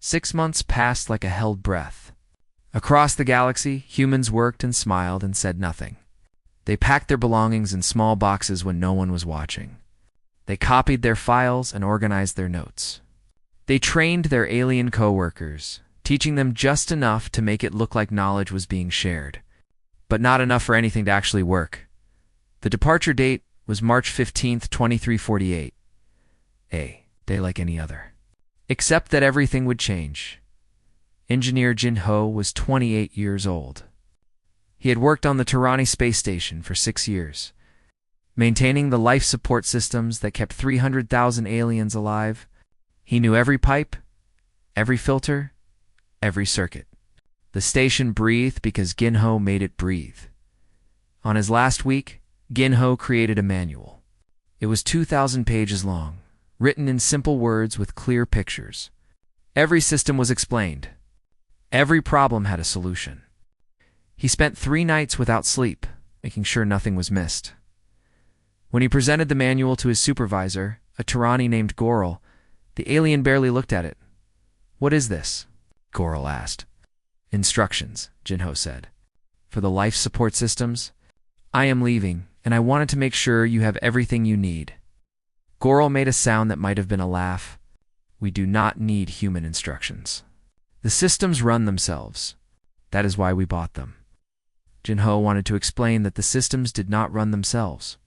6 months passed like a held breath. Across the galaxy, humans worked and smiled and said nothing. They packed their belongings in small boxes when no one was watching. They copied their files and organized their notes. They trained their alien co-workers, teaching them just enough to make it look like knowledge was being shared, but not enough for anything to actually work. The departure date was March 15th, 2348. A day like any other. Except that everything would change. Engineer Jin Ho was 28 years old. He had worked on the Tirani space station for 6 years, maintaining the life support systems that kept 300,000 aliens alive. He knew every pipe, every filter, every circuit. The station breathed because Gin-ho made it breathe. On his last week, Gin-ho created a manual. It was 2,000 pages long, written in simple words with clear pictures. Every system was explained. Every problem had a solution. He spent 3 nights without sleep, making sure nothing was missed. When he presented the manual to his supervisor, a Tirani named Goral, the alien barely looked at it. "What is this?" Goral asked. "Instructions," Jin-ho said. "For the life support systems? I am leaving, and I wanted to make sure you have everything you need." Goral made a sound that might have been a laugh. "We do not need human instructions. The systems run themselves. That is why we bought them." Jin-ho wanted to explain that the systems did not run themselves.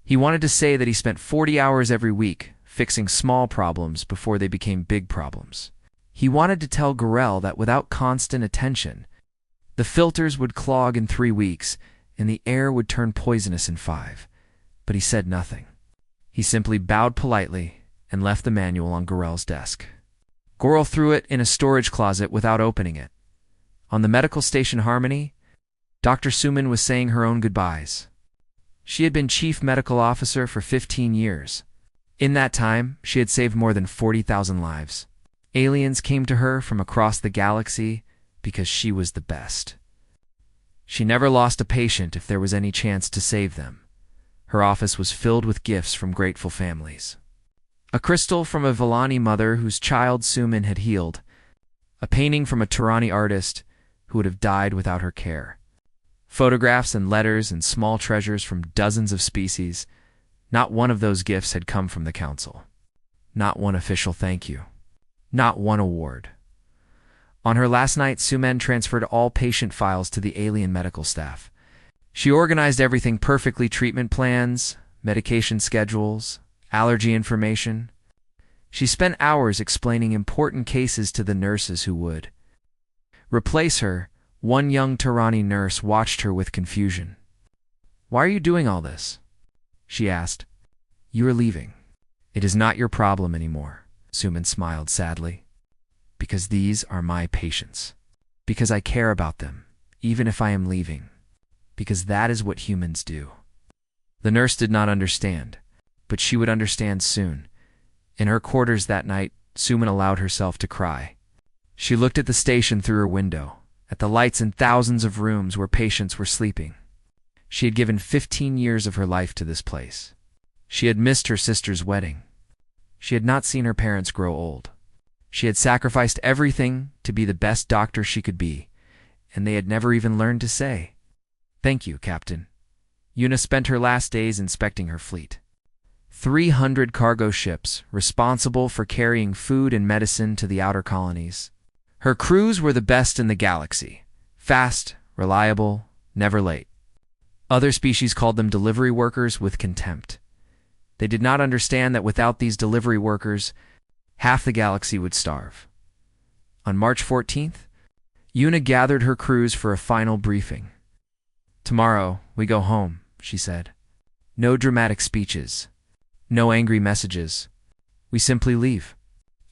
He wanted to say that he spent 40 hours every week fixing small problems before they became big problems. He wanted to tell Gorel that without constant attention, the filters would clog in 3 weeks and the air would turn poisonous in 5. But he said nothing. He simply bowed politely and left the manual on Gorel's desk. Goral threw it in a storage closet without opening it. On the medical station Harmony, Dr. Suman was saying her own goodbyes. She had been chief medical officer for 15 years. In that time, she had saved more than 40,000 lives. Aliens came to her from across the galaxy because she was the best. She never lost a patient if there was any chance to save them. Her office was filled with gifts from grateful families. A crystal from a Villani mother whose child Suman had healed. A painting from a Tirani artist who would have died without her care. Photographs and letters and small treasures from dozens of species. Not one of those gifts had come from the council. Not one official thank you. Not one award. On her last night, Suman transferred all patient files to the alien medical staff. She organized everything perfectly: treatment plans, medication schedules, allergy information. She spent hours explaining important cases to the nurses who would replace her. One young Tirani nurse watched her with confusion. "Why are you doing all this?" she asked. "You are leaving. It is not your problem anymore," Suman smiled sadly. "Because these are my patients. Because I care about them, even if I am leaving. Because that is what humans do." The nurse did not understand, but she would understand soon. In her quarters that night, Suman allowed herself to cry. She looked at the station through her window, at the lights in thousands of rooms where patients were sleeping. She had given 15 years of her life to this place. She had missed her sister's wedding. She had not seen her parents grow old. She had sacrificed everything to be the best doctor she could be, and they had never even learned to say, "Thank you, Captain." Yuna spent her last days inspecting her fleet. 300 cargo ships responsible for carrying food and medicine to the outer colonies. Her crews were the best in the galaxy. Fast, reliable, never late. Other species called them delivery workers with contempt. They did not understand that without these delivery workers, half the galaxy would starve. On March 14th, Yuna gathered her crews for a final briefing. "Tomorrow, we go home," she said. "No dramatic speeches. No angry messages. We simply leave.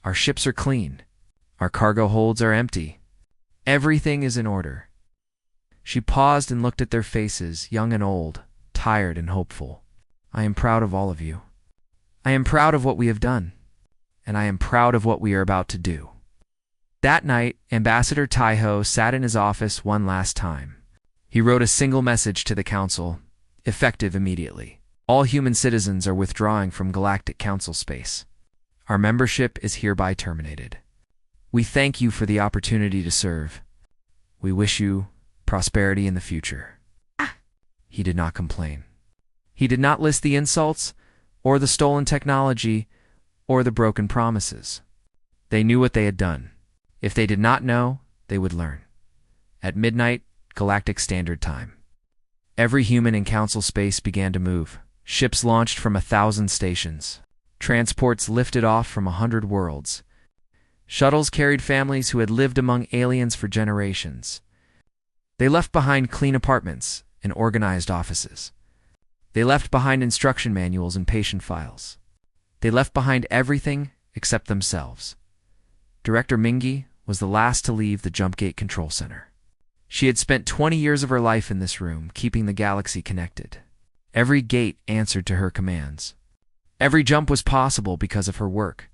Our ships are clean. Our cargo holds are empty. Everything is in order." She paused and looked at their faces, young and old, tired and hopeful. "I am proud of all of you. I am proud of what we have done. And I am proud of what we are about to do." That night, Ambassador Taiho sat in his office one last time. He wrote a single message to the Council, effective immediately. "All human citizens are withdrawing from Galactic Council space. Our membership is hereby terminated. We thank you for the opportunity to serve. We wish you prosperity in the future." He did not complain. He did not list the insults, or the stolen technology, or the broken promises. They knew what they had done. If they did not know, they would learn. At midnight, Galactic Standard Time, every human in Council space began to move. Ships launched from 1,000 stations. Transports lifted off from 100 worlds. Shuttles carried families who had lived among aliens for generations. They left behind clean apartments and organized offices. They left behind instruction manuals and patient files. They left behind everything except themselves. Director Mingy was the last to leave the Jump Gate Control Center. She had spent 20 years of her life in this room, keeping the galaxy connected. Every gate answered to her commands. Every jump was possible because of her work.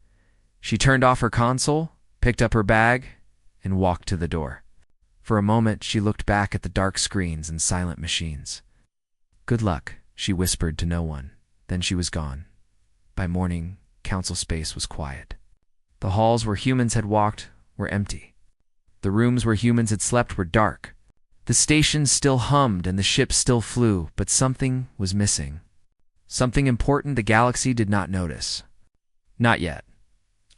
She turned off her console, picked up her bag, and walked to the door. For a moment, she looked back at the dark screens and silent machines. "Good luck," she whispered to no one. Then she was gone. By morning, Council space was quiet. The halls where humans had walked were empty. The rooms where humans had slept were dark. The stations still hummed and the ships still flew, but something was missing. Something important the galaxy did not notice. Not yet.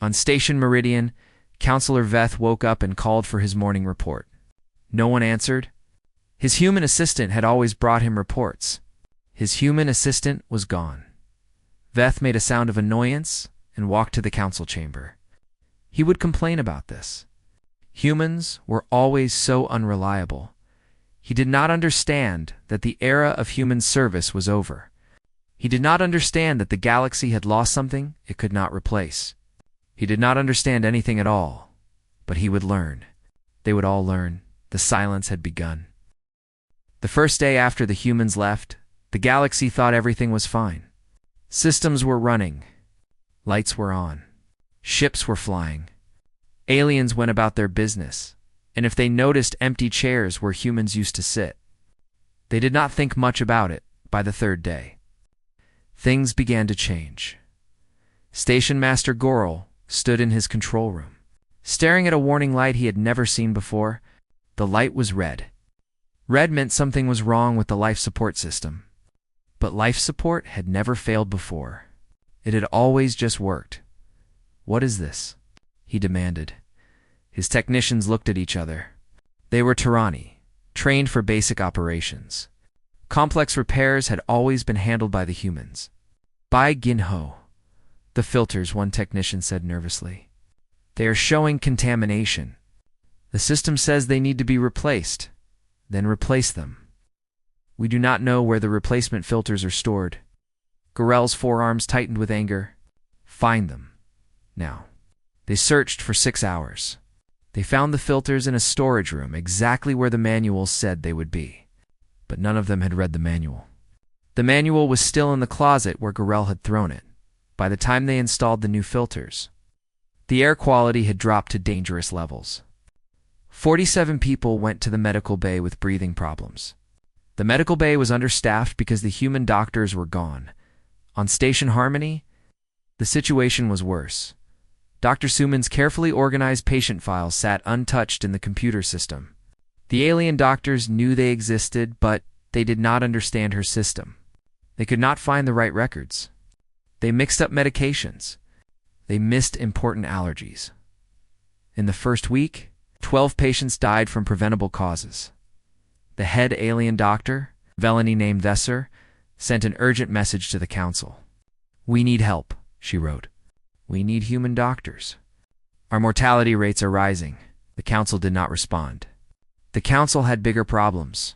On Station Meridian, Counselor Veth woke up and called for his morning report. No one answered. His human assistant had always brought him reports. His human assistant was gone. Veth made a sound of annoyance and walked to the council chamber. He would complain about this. Humans were always so unreliable. He did not understand that the era of human service was over. He did not understand that the galaxy had lost something it could not replace. He did not understand anything at all, but he would learn. They would all learn. The silence had begun. The first day after the humans left, the galaxy thought everything was fine. Systems were running. Lights were on. Ships were flying. Aliens went about their business, and if they noticed empty chairs where humans used to sit, they did not think much about it by the third day. Things began to change. Station Master Goral stood in his control room, staring at a warning light he had never seen before. The light was red. Red meant something was wrong with the life support system. But life support had never failed before. It had always just worked. "What is this?" he demanded. His technicians looked at each other. They were Tyranni, trained for basic operations. Complex repairs had always been handled by the humans. "By Ginho." "The filters," one technician said nervously. "They are showing contamination. The system says they need to be replaced. Then replace them. We do not know where the replacement filters are stored." Gorel's forearms tightened with anger. "Find them. Now." They searched for 6 hours. They found the filters in a storage room exactly where the manual said they would be. But none of them had read the manual. The manual was still in the closet where Gorel had thrown it. By the time they installed the new filters, the air quality had dropped to dangerous levels. 47 people went to the medical bay with breathing problems. The medical bay was understaffed because the human doctors were gone. On Station Harmony, the situation was worse. Dr. Suman's carefully organized patient files sat untouched in the computer system. The alien doctors knew they existed, but they did not understand her system. They could not find the right records. They mixed up medications. They missed important allergies. In the first week, 12 patients died from preventable causes. The head alien doctor, Velani named Vesser, sent an urgent message to the council. "We need help," she wrote. "We need human doctors. Our mortality rates are rising." The council did not respond. The council had bigger problems.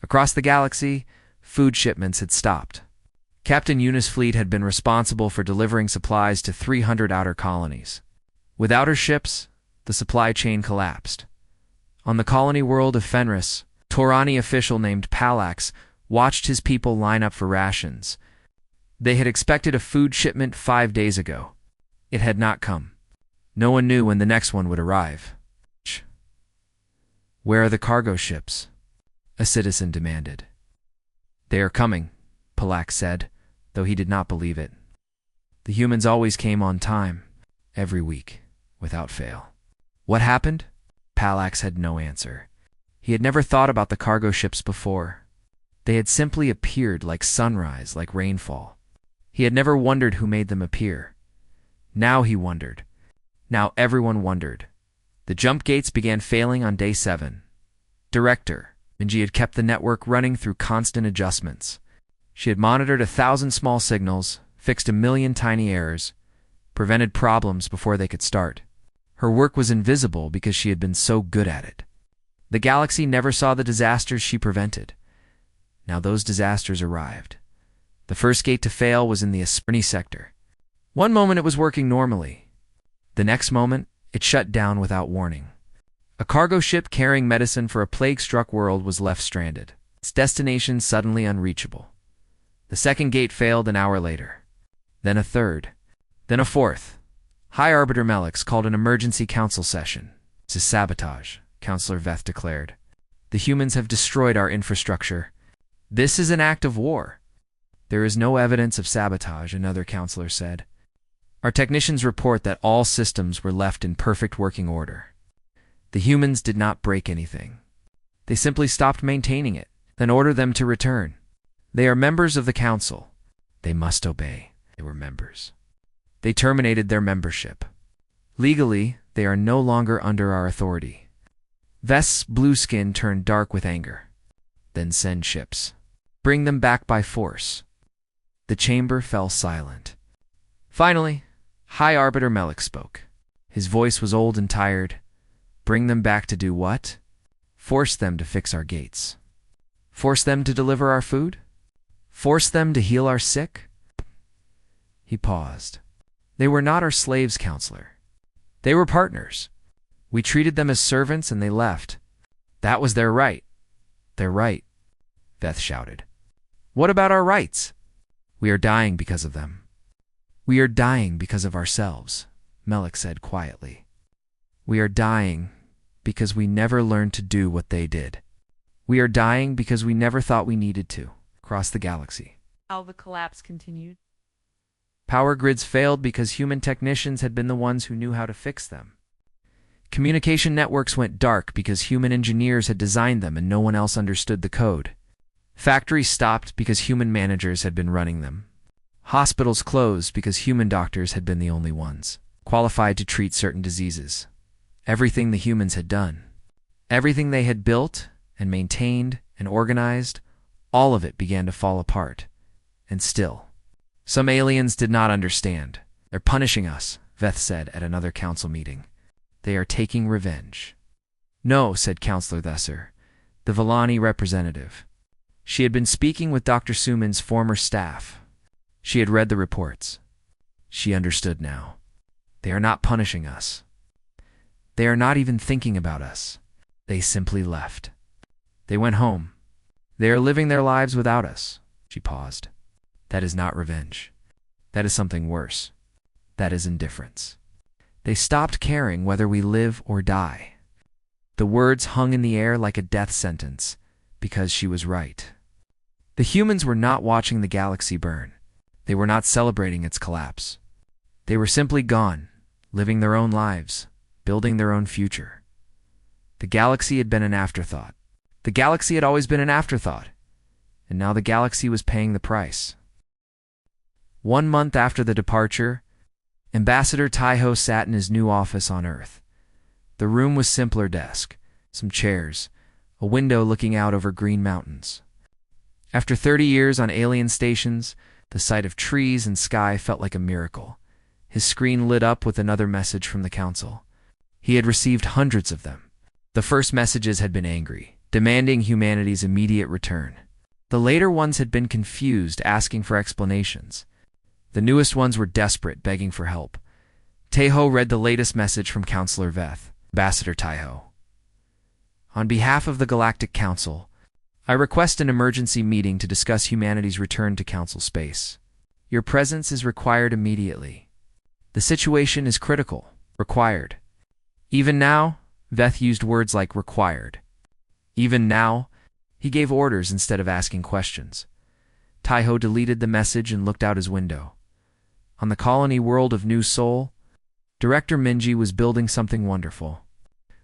Across the galaxy, food shipments had stopped. Captain Eunice Fleet had been responsible for delivering supplies to 300 outer colonies. Without her ships, the supply chain collapsed. On the colony world of Fenris, a Torani official named Palax watched his people line up for rations. They had expected a food shipment 5 days ago. It had not come. No one knew when the next one would arrive. "Where are the cargo ships?" a citizen demanded. "They are coming," Palax said, though he did not believe it. The humans always came on time, every week, without fail. What happened? Palax had no answer. He had never thought about the cargo ships before. They had simply appeared like sunrise, like rainfall. He had never wondered who made them appear. Now he wondered. Now everyone wondered. The jump gates began failing on day 7. Director Minji had kept the network running through constant adjustments. She had monitored 1,000 small signals, fixed 1,000,000 tiny errors, prevented problems before they could start. Her work was invisible because she had been so good at it. The galaxy never saw the disasters she prevented. Now those disasters arrived. The first gate to fail was in the Asperni sector. One moment it was working normally. The next moment, it shut down without warning. A cargo ship carrying medicine for a plague-struck world was left stranded, its destination suddenly unreachable. The second gate failed an hour later. Then a third. Then a fourth. High Arbiter Melix called an emergency council session. This is sabotage, Counselor Veth declared. The humans have destroyed our infrastructure. This is an act of war. There is no evidence of sabotage, another counselor said. Our technicians report that all systems were left in perfect working order. The humans did not break anything. They simply stopped maintaining it, then ordered them to return. They are members of the council. They must obey. They were members. They terminated their membership. Legally, they are no longer under our authority. Vest's blue skin turned dark with anger. Then send ships. Bring them back by force. The chamber fell silent. Finally, High Arbiter Melix spoke. His voice was old and tired. Bring them back to do what? Force them to fix our gates. Force them to deliver our food? Force them to heal our sick? He paused. They were not our slaves, Counselor. They were partners. We treated them as servants and they left. That was their right. Their right, Veth shouted. What about our rights? We are dying because of them. We are dying because of ourselves, Melix said quietly. We are dying because we never learned to do what they did. We are dying because we never thought we needed to, across the galaxy. How the collapse continued. Power grids failed because human technicians had been the ones who knew how to fix them. Communication networks went dark because human engineers had designed them and no one else understood the code. Factories stopped because human managers had been running them. Hospitals closed because human doctors had been the only ones qualified to treat certain diseases. Everything the humans had done, everything they had built and maintained and organized, all of it began to fall apart. And still, some aliens did not understand. They're punishing us, Veth said at another council meeting. They are taking revenge. No, said Counselor Thesser, the Villani representative. She had been speaking with Dr. Suman's former staff. She had read the reports. She understood now. They are not punishing us. They are not even thinking about us. They simply left. They went home. They are living their lives without us. She paused. That is not revenge. That is something worse. That is indifference. They stopped caring whether we live or die. The words hung in the air like a death sentence, because she was right. The humans were not watching the galaxy burn. They were not celebrating its collapse. They were simply gone, living their own lives, building their own future. The galaxy had been an afterthought. The galaxy had always been an afterthought, and now the galaxy was paying the price. 1 month after the departure, Ambassador Taiho sat in his new office on Earth. The room was simpler desk, some chairs, a window looking out over green mountains. After 30 years on alien stations, the sight of trees and sky felt like a miracle. His screen lit up with another message from the council. He had received hundreds of them. The first messages had been angry, demanding humanity's immediate return. The later ones had been confused, asking for explanations. The newest ones were desperate, begging for help. Taiho read the latest message from Counselor Veth, Ambassador Taiho. On behalf of the Galactic Council, I request an emergency meeting to discuss humanity's return to Council space. Your presence is required immediately. The situation is critical. Required. Even now, Veth used words like required. Even now, he gave orders instead of asking questions. Taiho deleted the message and looked out his window. On the colony world of New Sol, Director Minji was building something wonderful.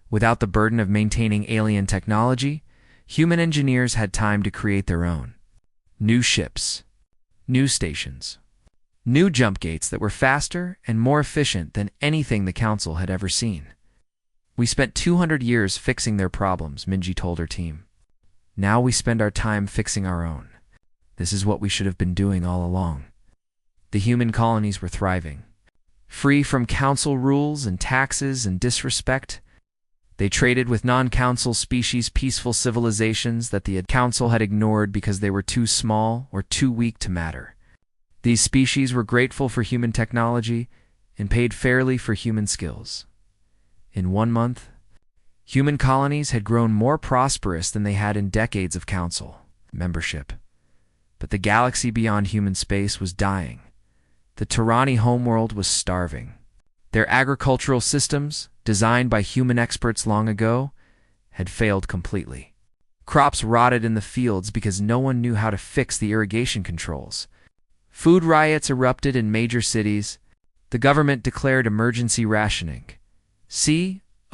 Without the burden of maintaining alien technology, human engineers had time to create their own. New ships, new stations, new jump gates that were faster and more efficient than anything the Council had ever seen. We spent 200 years fixing their problems, Minji told her team. Now we spend our time fixing our own. This is what we should have been doing all along. The human colonies were thriving. Free from council rules and taxes and disrespect, they traded with non-council species peaceful civilizations that the council had ignored because they were too small or too weak to matter. These species were grateful for human technology and paid fairly for human skills. In 1 month, human colonies had grown more prosperous than they had in decades of council membership. But the galaxy beyond human space was dying. The Tirani homeworld was starving. Their agricultural systems, designed by human experts long ago, had failed completely. Crops rotted in the fields because no one knew how to fix the irrigation controls. Food riots erupted in major cities. The government declared emergency rationing. COUNCILLOR.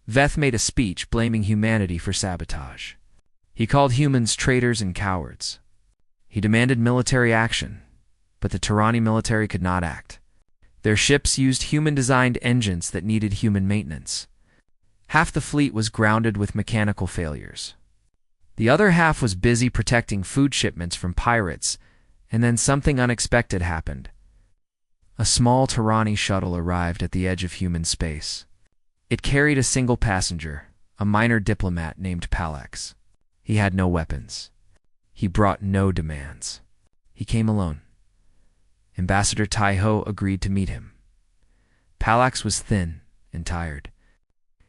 Veth made a speech blaming humanity for sabotage. He called humans traitors and cowards. He demanded military action, but the Tirani military could not act. Their ships used human-designed engines that needed human maintenance. Half the fleet was grounded with mechanical failures. The other half was busy protecting food shipments from pirates, and then something unexpected happened. A small Tirani shuttle arrived at the edge of human space. It carried a single passenger, a minor diplomat named Palax. He had no weapons. He brought no demands. He came alone. Ambassador Taiho agreed to meet him. Palax was thin and tired.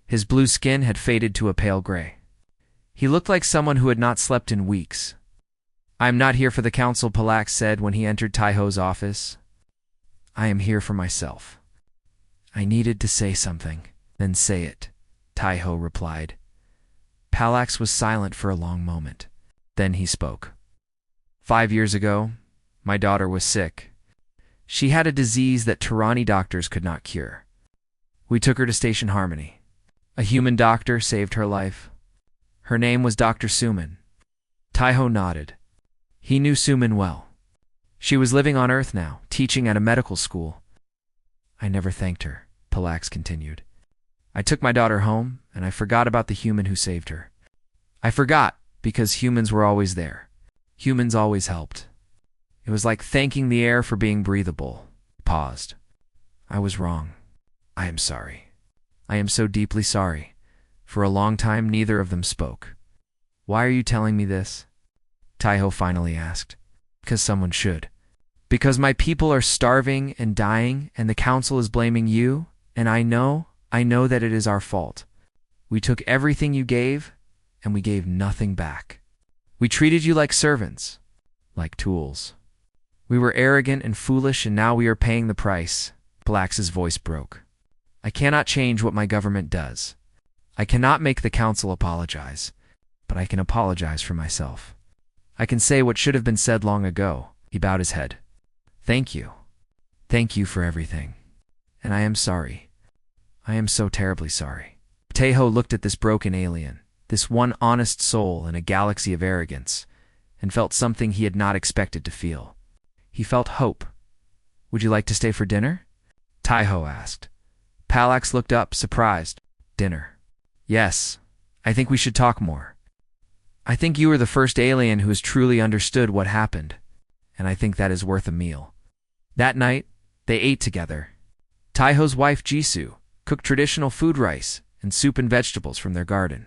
His blue skin had faded to a pale gray. He looked like someone who had not slept in weeks. "I am not here for the council," Palax said when he entered Taiho's office. "I am here for myself." "I needed to say something." "Then say it," Taiho replied. Palax was silent for a long moment. Then he spoke. 5 years ago, my daughter was sick. She had a disease that Tirani doctors could not cure. We took her to Station Harmony. A human doctor saved her life. Her name was Dr. Suman. Taiho nodded. He knew Suman well. She was living on Earth now, teaching at a medical school. "I never thanked her," Palax continued. "I took my daughter home, and I forgot about the human who saved her. I forgot because humans were always there. Humans always helped. It was like thanking the air for being breathable." He paused. "I was wrong. I am sorry. I am so deeply sorry." For a long time, neither of them spoke. "Why are you telling me this?" Taiho finally asked. "Because someone should. Because my people are starving and dying, and the council is blaming you, and I know that it is our fault. We took everything you gave, and we gave nothing back. We treated you like servants, like tools. We were arrogant and foolish, and now we are paying the price." Palax's voice broke. "I cannot change what my government does. I cannot make the council apologize, but I can apologize for myself. I can say what should have been said long ago." He bowed his head. "Thank you. Thank you for everything. And I am sorry. I am so terribly sorry." Taiho looked at this broken alien, this one honest soul in a galaxy of arrogance, and felt something he had not expected to feel. He felt hope. "Would you like to stay for dinner?" Taiho asked. Palax looked up, surprised. "Dinner? Yes. I think we should talk more. I think you are the first alien who has truly understood what happened, and I think that is worth a meal." That night, they ate together. Taiho's wife, Jisoo, cooked traditional food rice and soup and vegetables from their garden.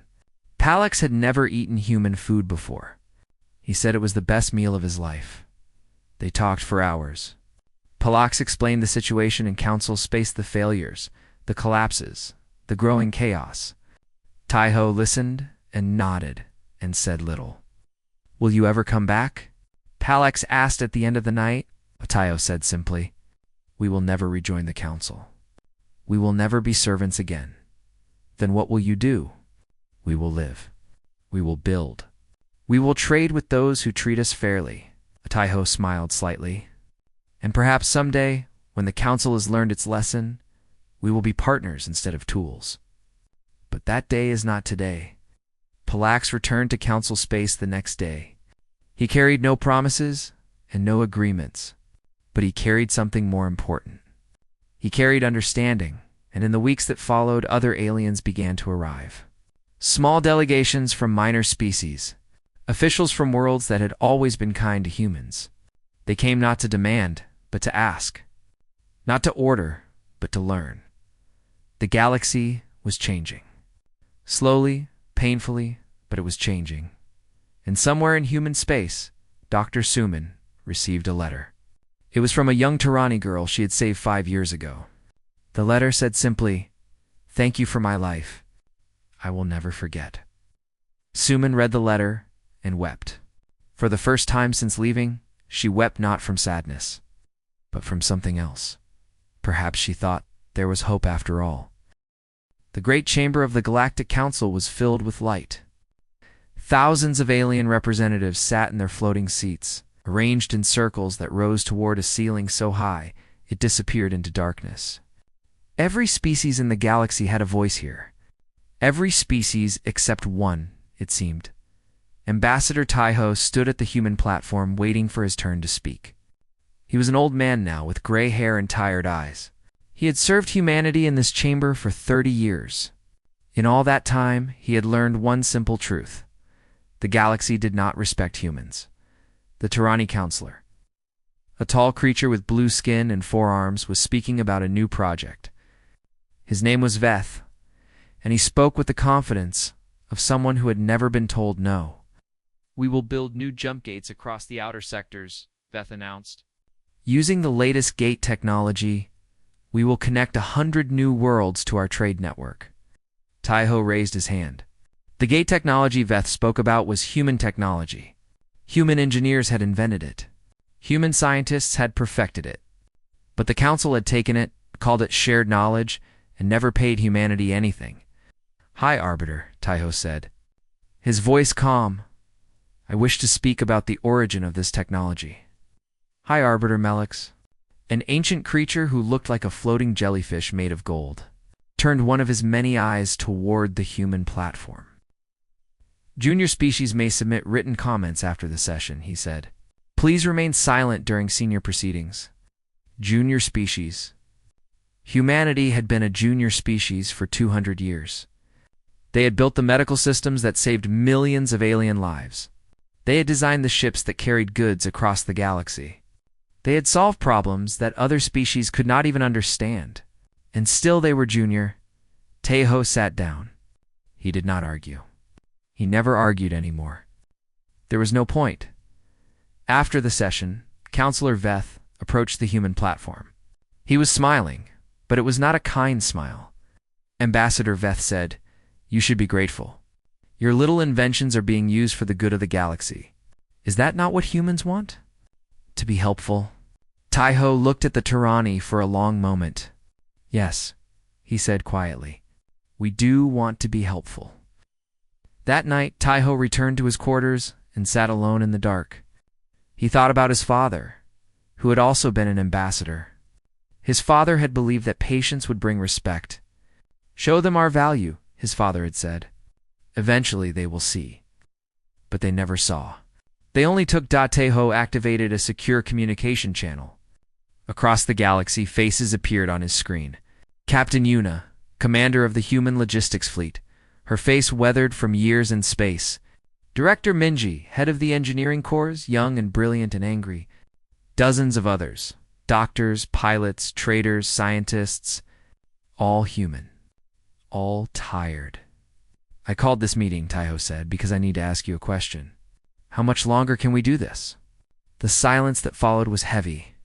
Palax had never eaten human food before. He said it was the best meal of his life. They talked for hours. Palax explained the situation in council space, the failures, the collapses, the growing chaos. Taiho listened and nodded and said little. "Will you ever come back?" Palax asked at the end of the night. Taiho said simply, "We will never rejoin the council. We will never be servants again." "Then what will you do?" "We will live. We will build. We will trade with those who treat us fairly." Taiho smiled slightly. And perhaps someday, when the Council has learned its lesson, we will be partners instead of tools. But that day is not today. Palax returned to Council space the next day. He carried no promises and no agreements, but he carried something more important. He carried understanding, and in the weeks that followed, other aliens began to arrive. Small delegations from minor species, officials from worlds that had always been kind to humans. They came not to demand, but to ask. Not to order, but to learn. The galaxy was changing. Slowly, painfully, but it was changing. And somewhere in human space, Dr. Suman received a letter. It was from a young Tirani girl she had saved 5 years ago. The letter said simply, "Thank you for my life. I will never forget." Suman read the letter and wept. For the first time since leaving, she wept not from sadness, but from something else. Perhaps she thought there was hope after all. The great chamber of the Galactic Council was filled with light. Thousands of alien representatives sat in their floating seats, arranged in circles that rose toward a ceiling so high it disappeared into darkness. Every species in the galaxy had a voice here. Every species except one, it seemed. Ambassador Taiho stood at the human platform waiting for his turn to speak. He was an old man now with gray hair and tired eyes. He had served humanity in this chamber for 30 years. In all that time, he had learned one simple truth. The galaxy did not respect humans. The Tirani counselor, a tall creature with blue skin and 4 arms, was speaking about a new project. His name was Veth, and he spoke with the confidence of someone who had never been told no. "We will build new jump gates across the outer sectors," Veth announced. "Using the latest gate technology, we will connect 100 new worlds to our trade network." Taiho raised his hand. The gate technology Veth spoke about was human technology. Human engineers had invented it. Human scientists had perfected it. But the Council had taken it, called it shared knowledge, and never paid humanity anything. "Hi, Arbiter," Taiho said, his voice calm. "I wish to speak about the origin of this technology." "Hi, Arbiter Melix." An ancient creature who looked like a floating jellyfish made of gold turned one of his many eyes toward the human platform. "Junior species may submit written comments after the session," he said. "Please remain silent during senior proceedings." Junior species. Humanity had been a junior species for 200 years. They had built the medical systems that saved millions of alien lives. They had designed the ships that carried goods across the galaxy. They had solved problems that other species could not even understand. And still they were junior. Taiho sat down. He did not argue. He never argued anymore. There was no point. After the session, Counselor Veth approached the human platform. He was smiling, but it was not a kind smile. Ambassador Veth said, "You should be grateful. Your little inventions are being used for the good of the galaxy. Is that not what humans want? To be helpful?" Taiho looked at the Tirani for a long moment. "Yes," he said quietly. "We do want to be helpful." That night, Taiho returned to his quarters and sat alone in the dark. He thought about his father, who had also been an ambassador. His father had believed that patience would bring respect. "Show them our value," his father had said. "Eventually they will see." But they never saw. They only took. Taiho activated a secure communication channel. Across the galaxy, faces appeared on his screen. Captain Yuna, commander of the human logistics fleet, her face weathered from years in space. Director Minji, head of the engineering corps, young and brilliant and angry. Dozens of others, doctors, pilots, traders, scientists, all human, all tired. "I called this meeting," Taiho said, "because I need to ask you a question. How much longer can we do this?" The silence that followed was heavy.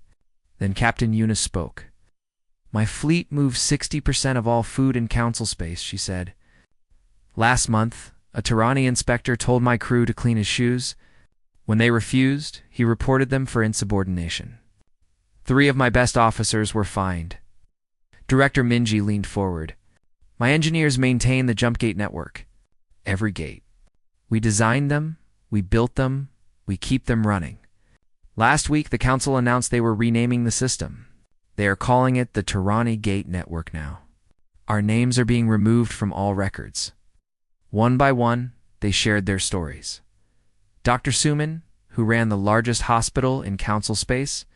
Then Captain Yuna spoke. "My fleet moves 60% of all food in council space," she said. "Last month, a Tirani inspector told my crew to clean his shoes. When they refused, he reported them for insubordination. 3 of my best officers were fined." Director Minji leaned forward. "My engineers maintain the jump gate network. Every gate. We designed them, we built them, we keep them running. Last week, the council announced they were renaming the system. They are calling it the Tyranny Gate Network now. Our names are being removed from all records. One by one, they shared their stories. Dr. Suman, who ran the largest hospital in council space,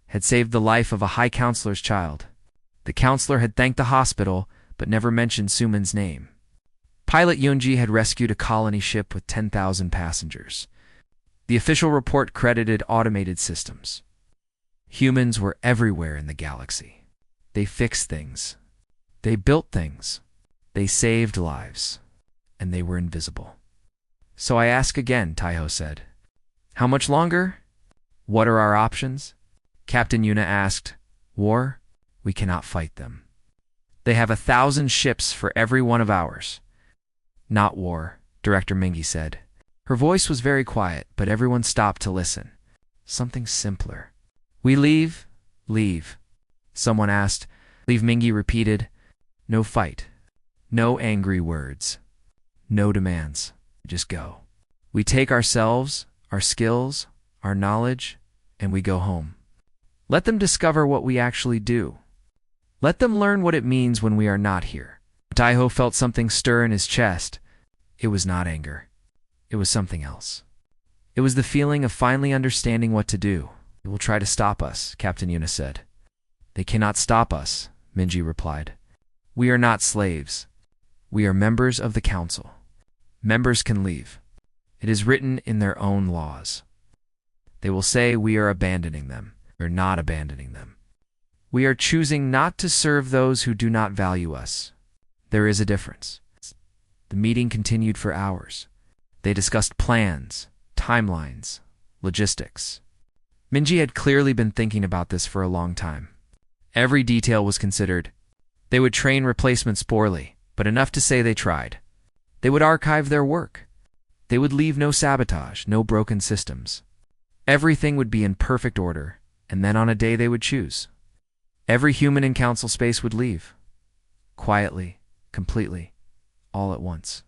had saved the life of a high counselor's child. The counselor had thanked the hospital, but never mentioned Suman's name. Pilot Yunji had rescued a colony ship with 10,000 passengers. The official report credited automated systems. Humans were everywhere in the galaxy. They fixed things. They built things. They saved lives. And they were invisible. So I ask again, Taiho said. How much longer? What are our options? Captain Yuna asked. War? We cannot fight them. They have 1,000 ships for every one of ours. Not war, Director Mingi said. Her voice was very quiet, but everyone stopped to listen. Something simpler. We leave? Leave. Someone asked. Leave, Mingi repeated. No fight. No angry words. No demands. Just go. We take ourselves, our skills, our knowledge, and we go home. Let them discover what we actually do. Let them learn what it means when we are not here. Taiho felt something stir in his chest. It was not anger. It was something else. It was the feeling of finally understanding what to do. They will try to stop us, Captain Yuna said. They cannot stop us, Minji replied. We are not slaves. We are members of the council. Members can leave. It is written in their own laws. They will say we are abandoning them. We are not abandoning them. We are choosing not to serve those who do not value us. There is a difference. The meeting continued for hours. They discussed plans, timelines, logistics. Minji had clearly been thinking about this for a long time. Every detail was considered. They would train replacements poorly, but enough to say they tried. They would archive their work. They would leave no sabotage, no broken systems. Everything would be in perfect order, and then on a day they would choose. Every human in council space would leave. Quietly, completely, all at once.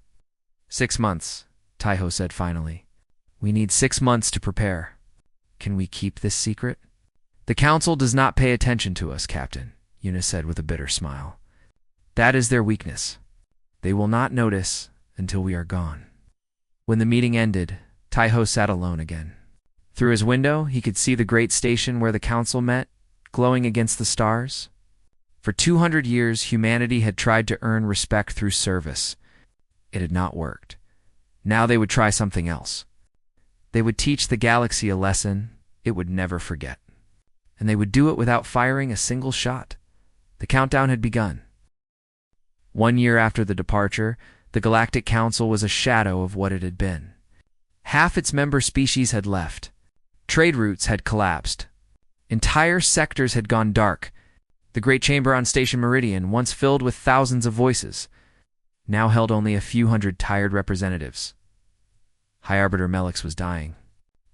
6 months, Taiho said finally. We need 6 months to prepare. Can we keep this secret? The council does not pay attention to us, Captain, Yuna said with a bitter smile. That is their weakness. They will not notice until we are gone. When the meeting ended, Taiho sat alone again. Through his window, he could see the great station where the council met, glowing against the stars. For 200 years, humanity had tried to earn respect through service. It had not worked. Now they would try something else. They would teach the galaxy a lesson it would never forget. And they would do it without firing a single shot. The countdown had begun. 1 year after the departure, the Galactic Council was a shadow of what it had been. Half its member species had left. Trade routes had collapsed. Entire sectors had gone dark. The great chamber on Station Meridian, once filled with thousands of voices, now held only a few hundred tired representatives. High Arbiter Melix was dying.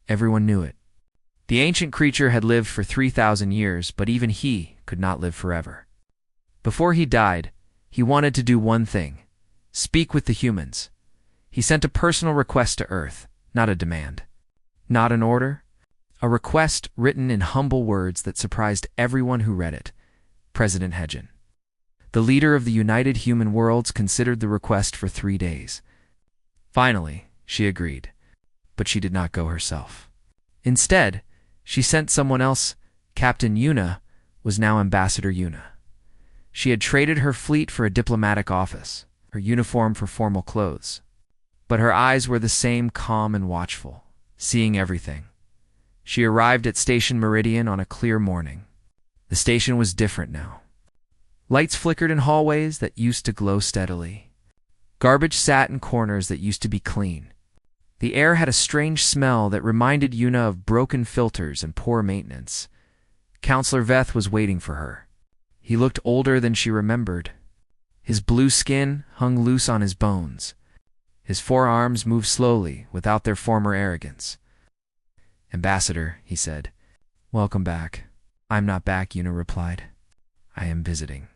Everyone knew it. The ancient creature had lived for 3,000 years, but even he could not live forever. Before he died, he wanted to do one thing: speak with the humans. He sent a personal request to Earth, not a demand. Not an order. A request written in humble words that surprised everyone who read it. President Hedgen. The leader of the United Human Worlds considered the request for 3 days. Finally, she agreed, but she did not go herself. Instead, she sent someone else. Captain Yuna was now Ambassador Yuna. She had traded her fleet for a diplomatic office, her uniform for formal clothes. But her eyes were the same, calm and watchful, seeing everything. She arrived at Station Meridian on a clear morning. The station was different now. Lights flickered in hallways that used to glow steadily. Garbage sat in corners that used to be clean. The air had a strange smell that reminded Yuna of broken filters and poor maintenance. Counselor Veth was waiting for her. He looked older than she remembered. His blue skin hung loose on his bones. His forearms moved slowly, without their former arrogance. Ambassador, he said. Welcome back. I'm not back, Yuna replied. I am visiting.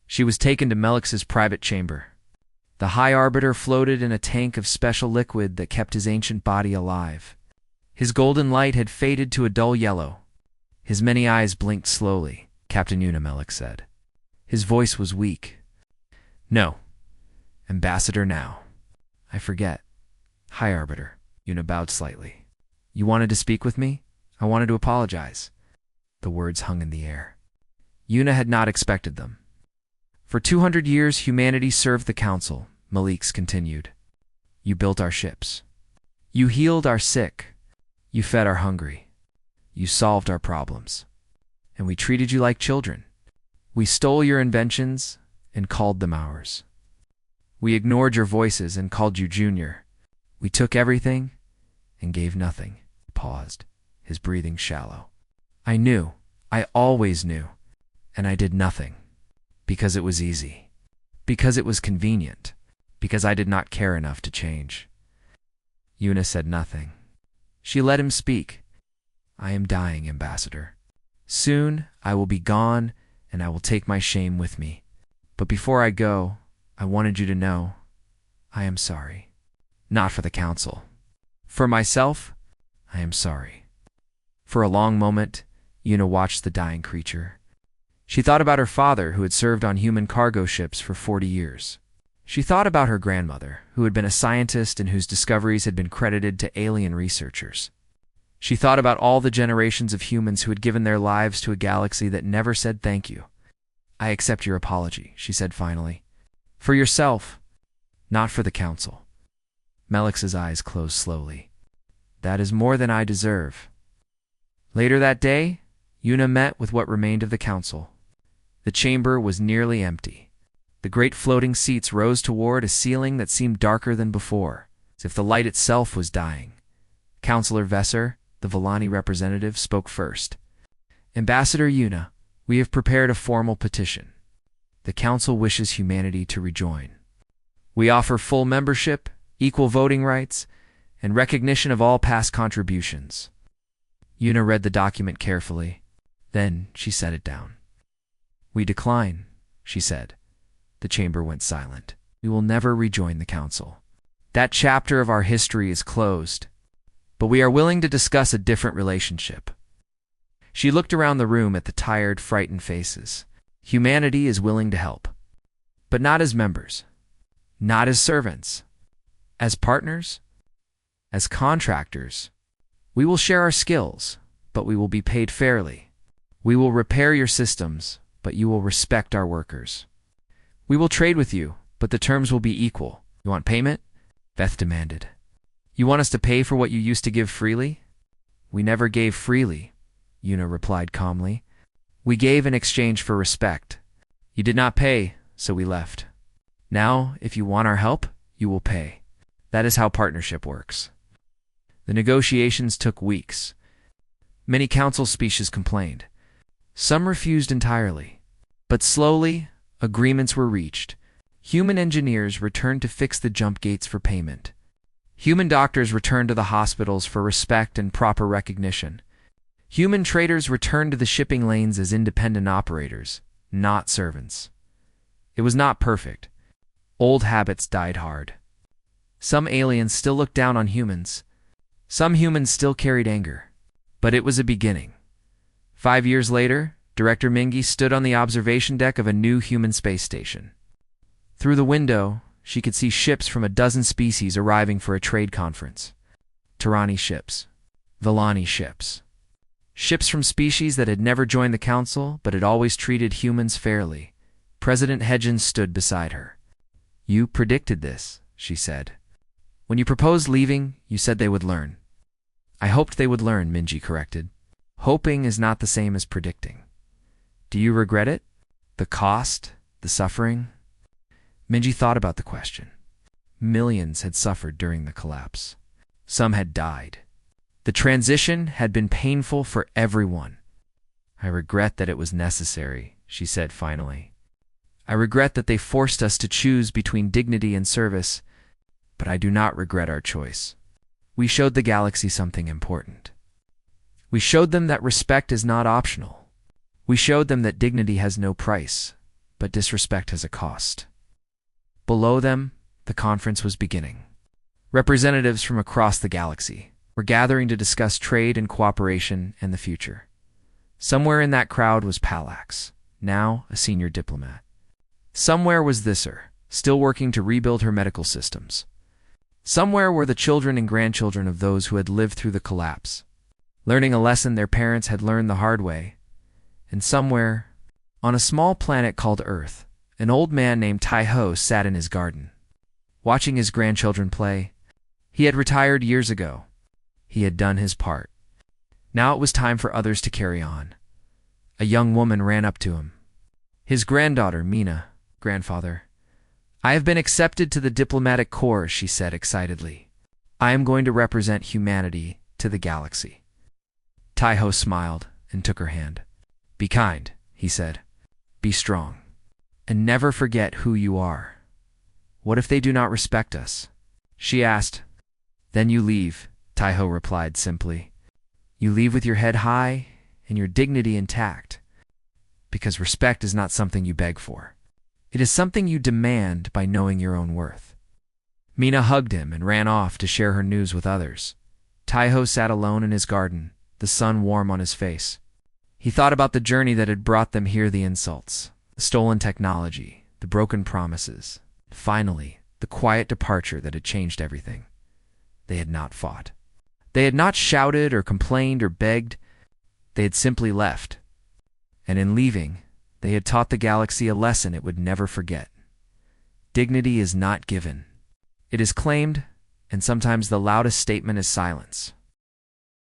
She was taken to Melix's private chamber. The High Arbiter floated in a tank of special liquid that kept his ancient body alive. His golden light had faded to a dull yellow. His many eyes blinked slowly, Captain Melek said. His voice was weak. No. Ambassador now. I forget. Hi, Arbiter. Una bowed slightly. You wanted to speak with me? I wanted to apologize. The words hung in the air. Una had not expected them. For 200 years, humanity served the Council, Maliks continued. You built our ships. You healed our sick. You fed our hungry. You solved our problems. And we treated you like children. We stole your inventions and called them ours. We ignored your voices and called you Junior. We took everything and gave nothing. He paused, his breathing shallow. I knew. I always knew. And I did nothing. Because it was easy. Because it was convenient. Because I did not care enough to change. Una said nothing. She let him speak. I am dying, Ambassador. Soon I will be gone, and I will take my shame with me. But before I go, I wanted you to know I am sorry. Not for the Council. For myself, I am sorry. For a long moment, Una watched the dying creature. She thought about her father, who had served on human cargo ships for 40 years. She thought about her grandmother, who had been a scientist and whose discoveries had been credited to alien researchers. She thought about all the generations of humans who had given their lives to a galaxy that never said thank you. I accept your apology, she said finally. For yourself, not for the Council. Melix's eyes closed slowly. That is more than I deserve. Later that day, Una met with what remained of the Council. The chamber was nearly empty. The great floating seats rose toward a ceiling that seemed darker than before, as if the light itself was dying. Councillor Vesser, the Volani representative, spoke first. Ambassador Una, we have prepared a formal petition. The Council wishes humanity to rejoin. We offer full membership, equal voting rights, and recognition of all past contributions. Una read the document carefully. Then she set it down. We decline, she said. The chamber went silent. We will never rejoin the Council. That chapter of our history is closed. But we are willing to discuss a different relationship. She looked around the room at the tired, frightened faces. Humanity is willing to help. But not as members. Not as servants. As partners. As contractors. We will share our skills, but we will be paid fairly. We will repair your systems, but you will respect our workers. We will trade with you, but the terms will be equal. You want payment? Beth demanded. You want us to pay for what you used to give freely? We never gave freely, Una replied calmly. We gave in exchange for respect. You did not pay, so we left. Now, if you want our help, you will pay. That is how partnership works. The negotiations took weeks. Many Council species complained. Some refused entirely. But slowly, agreements were reached. Human engineers returned to fix the jump gates for payment. Human doctors returned to the hospitals for respect and proper recognition. Human traders returned to the shipping lanes as independent operators, not servants. It was not perfect. Old habits died hard. Some aliens still looked down on humans. Some humans still carried anger. But it was a beginning. 5 years later, Director Mingy stood on the observation deck of a new human space station. Through the window, she could see ships from a dozen species arriving for a trade conference. Tirani ships. Volani ships. Ships from species that had never joined the Council but had always treated humans fairly. President Hedgens stood beside her. You predicted this, she said. When you proposed leaving, you said they would learn. I hoped they would learn, Mingy corrected. Hoping is not the same as predicting. Do you regret it? The cost? The suffering? Mingy thought about the question. Millions had suffered during the collapse. Some had died. The transition had been painful for everyone. I regret that it was necessary, she said finally. I regret that they forced us to choose between dignity and service, but I do not regret our choice. We showed the galaxy something important. We showed them that respect is not optional. We showed them that dignity has no price, but disrespect has a cost. Below them, the conference was beginning. Representatives from across the galaxy, were gathering to discuss trade and cooperation and the future. Somewhere in that crowd was Palax, now a senior diplomat. Somewhere was Thisser, still working to rebuild her medical systems. Somewhere were the children and grandchildren of those who had lived through the collapse, learning a lesson their parents had learned the hard way. And somewhere, on a small planet called Earth, an old man named Tai-Ho sat in his garden, watching his grandchildren play. He had retired years ago. He had done his part. Now it was time for others to carry on. A young woman ran up to him. His granddaughter, Mina. "Grandfather, I have been accepted to the diplomatic corps," she said excitedly. "I am going to represent humanity to the galaxy." Tai-Ho smiled and took her hand. "Be kind," he said. "Be strong. And never forget who you are." "What if they do not respect us?" she asked. "Then you leave," Tai-Ho replied simply. "You leave with your head high and your dignity intact, because respect is not something you beg for. It is something you demand by knowing your own worth." Mina hugged him and ran off to share her news with others. Tai-Ho sat alone in his garden, the sun warm on his face. He thought about the journey that had brought them here, the insults, the stolen technology, the broken promises, finally, the quiet departure that had changed everything. They had not fought. They had not shouted or complained or begged. They had simply left. And in leaving, they had taught the galaxy a lesson it would never forget. Dignity is not given. It is claimed, and sometimes the loudest statement is silence.